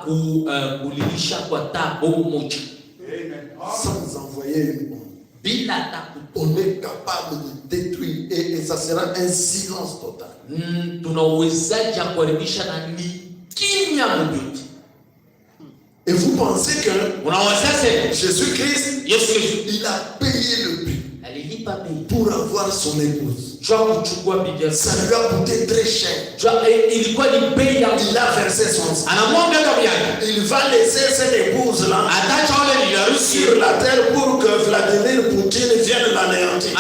kulilisha kwa taa bomu moja. Sans envoyer une bombe. On est capable de détruire et ça sera un silence total. Tunauwezaji ya kuharibisha na ni kimya mbiti. Et vous pensez que Jésus-Christ, il a payé le prix pour avoir son épouse. Ça lui a coûté très cher. Il a versé son sang. Il va laisser cette épouse-là sur la terre pour que Vladimir Poutine vienne l'anéantir.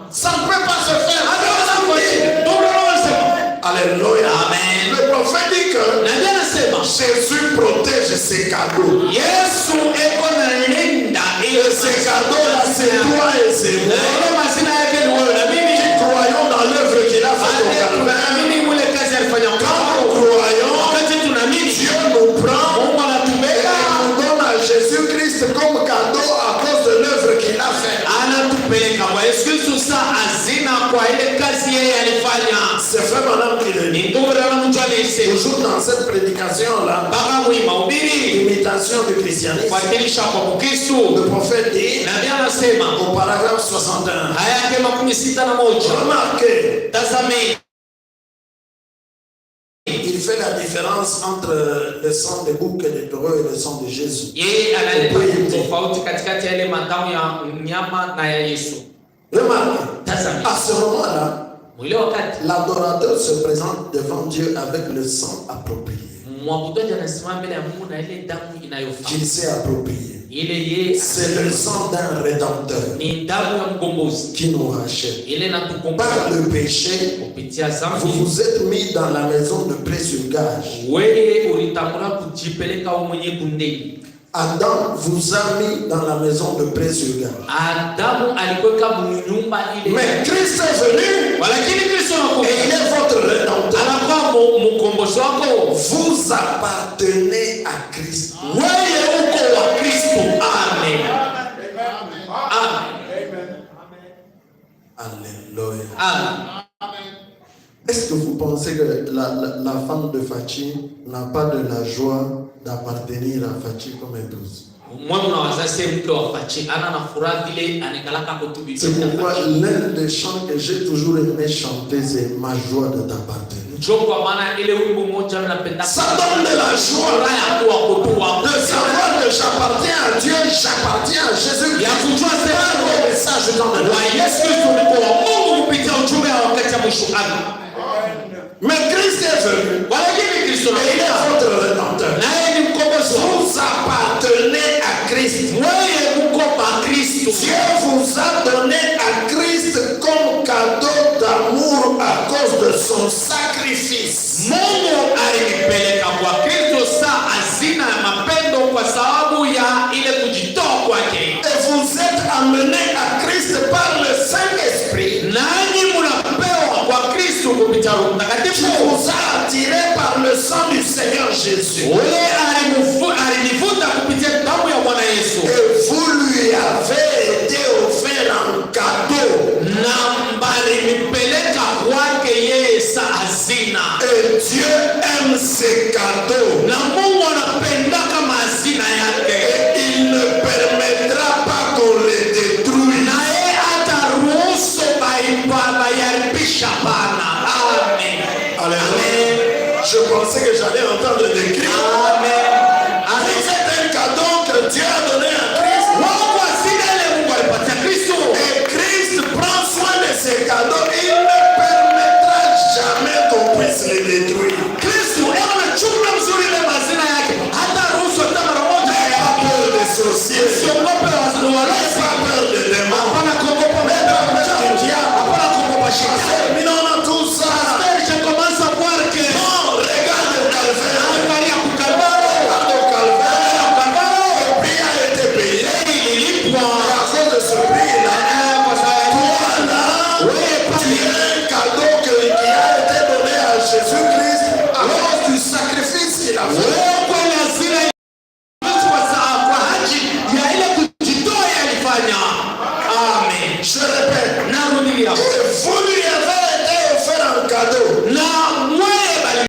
Ça ne peut pas se faire. Alléluia. Amen. Le prophète dit que Jésus protège ses cadeaux. Et ces cadeaux-là, c'est toi et c'est moi qui croyons dans l'œuvre qu'il a faite au Calvaire. Quand nous croyons, Dieu nous prend et nous donne à Jésus-Christ comme cadeau à cause de l'œuvre qu'il a faite. C'est frère Madame qui le dit. Toujours dans cette prédication-là, imitation du christianisme, le prophète dit au paragraphe 61, remarquez, il fait la différence entre le sang des boucs et des taureaux et le sang de Jésus. Remarquez, à ce moment-là, l'adorateur se présente devant Dieu avec le sang approprié. Qu'il s'est approprié. C'est le sang d'un rédempteur qui nous rachète. Par le péché, vous vous êtes mis dans la maison de pré-surgage. Adam vous a mis dans la maison de pré-surgage. Mais Christ est venu et il est votre rédempteur. Vous appartenez à Christ. Amen. Alléluia. Est-ce que vous pensez que la femme de Fachi n'a pas de la joie d'appartenir à Fachi comme épouse? C'est pourquoi l'un des chants que j'ai toujours aimé chanter, c'est ma joie de t'appartenir. Ça donne de la joie de savoir que j'appartiens à Dieu, j'appartiens à Jésus. Il y a toujours un message dans le mais Christ est venu. Et il est votre rédempteur. Vous appartenez à Christ. Dieu vous a donné à Christ comme cadeau d'amour à cause de son sacrifice. Et vous êtes amenés à Christ par le Saint-Esprit. Qui vous a attiré par le sang du Seigneur Jésus. Et vous lui avez été offert en cadeau. Et Dieu aime ces cadeaux. Et il ne permettra pas qu'on les détruise. Je pensais que j'allais entendre des cris. C'est un cadeau que Dieu a donné à Christ. Et Christ prend soin de ces cadeaux. Il ne permettra jamais qu'on puisse les détruire. N'aie pas peur des sorciers. N'aie pas peur des démons. N'aie pas peur du diable. Mais on a tout ça. Je commence à voir que regarde le calvaire. Regarde au calvaire. Le prix a été payé. Et à cause de ce prix-là, toi là, tu as un cadeau qui a été donné à Jésus-Christ à cause du sacrifice qu'il a fait.